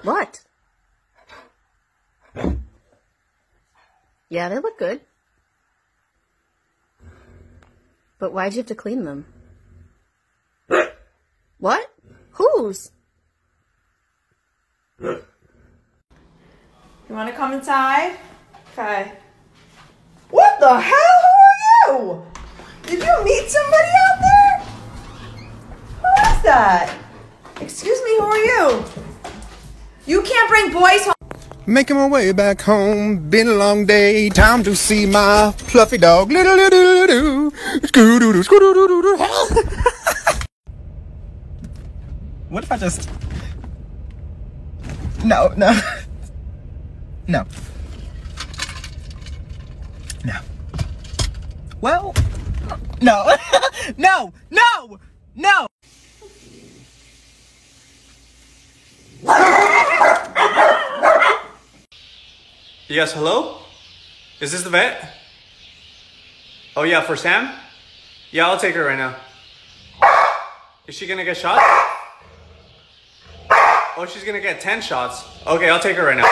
What? Yeah, they look good. But why'd you have to clean them? What? Whose? You want to come inside? Okay. What the hell? Who are you? Did you meet somebody out there? Who is that? Excuse me, who are you? You can't bring boys home. Making my way back home, been a long day, time to see my fluffy dog. What if I just... No. No. Well, no. No. Yes, hello? Is this the vet? Oh yeah, for Sam? Yeah, I'll take her right now. Is she gonna get shots? Oh, she's gonna get 10 shots. Okay, I'll take her right now.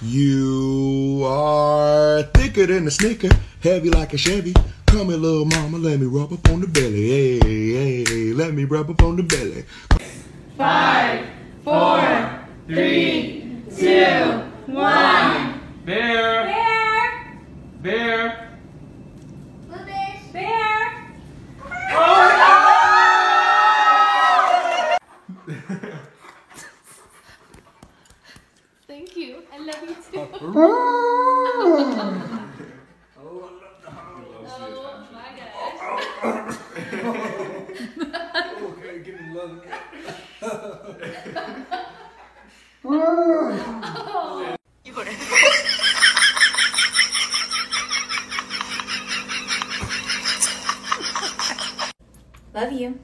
You are thicker than a snicker, heavy like a Chevy. Come here, little mama, let me rub up on the belly. Hey, let me rub up on the belly. 5, 4, 3, 2, 1. Bear! Bear! Bear! Thank you. I love you too. Oh my gosh. Okay, give me love. Love you.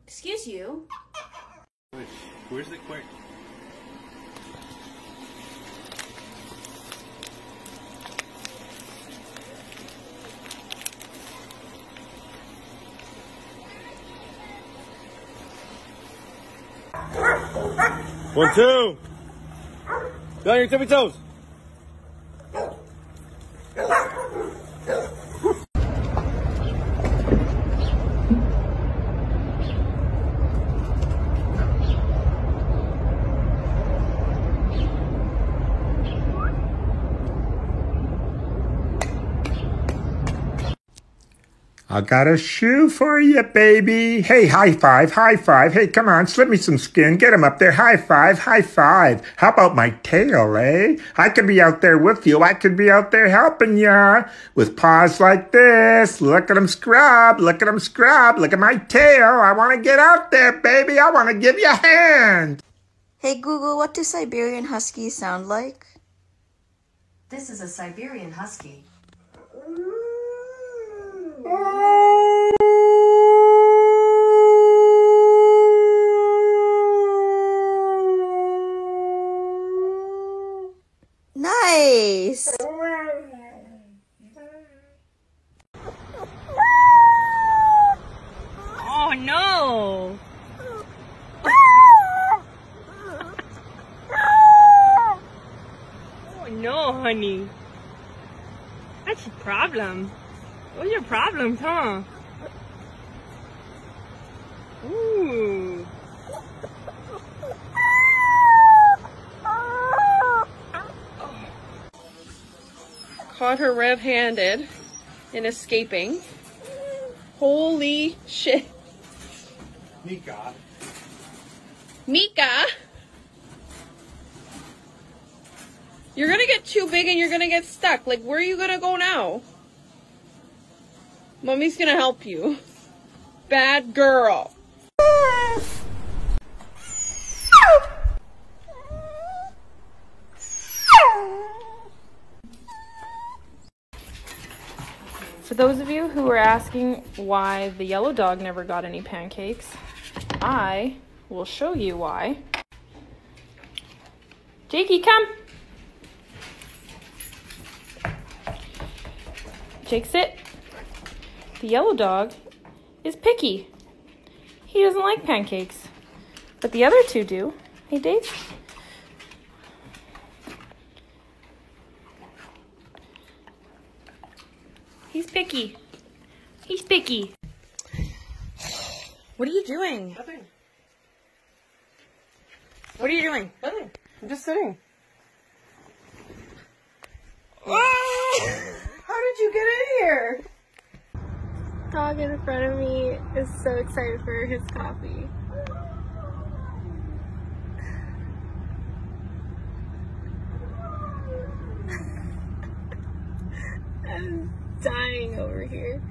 Excuse you. Where's the quick? One, two. Down your tippy toes. I got a shoe for you, baby. Hey, high five. Hey, come on, slip me some skin. Get him up there. High five. How about my tail, eh? I could be out there with you. I could be out there helping ya. With paws like this. Look at him scrub. Look at my tail. I want to get out there, baby. I want to give you a hand. Hey Google, what do Siberian Huskies sound like? This is a Siberian Husky. Nice! Oh no! Oh no, honey. That's your problem. What's your problem, huh? Ooh. Caught her red-handed in escaping. Holy shit. Mika. Mika? You're gonna get too big and you're gonna get stuck. Like, where are you gonna go now? Mommy's gonna help you. Bad girl. For those of you who were asking why the yellow dog never got any pancakes, I will show you why. Jakey, come. Jake, sit. The yellow dog is picky. He doesn't like pancakes, but the other two do. Hey, Dave? He's picky. He's picky. What are you doing? Nothing. What are you doing? Nothing. I'm just sitting. How did you get in here? Dog in front of me is so excited for his coffee. I'm dying over here.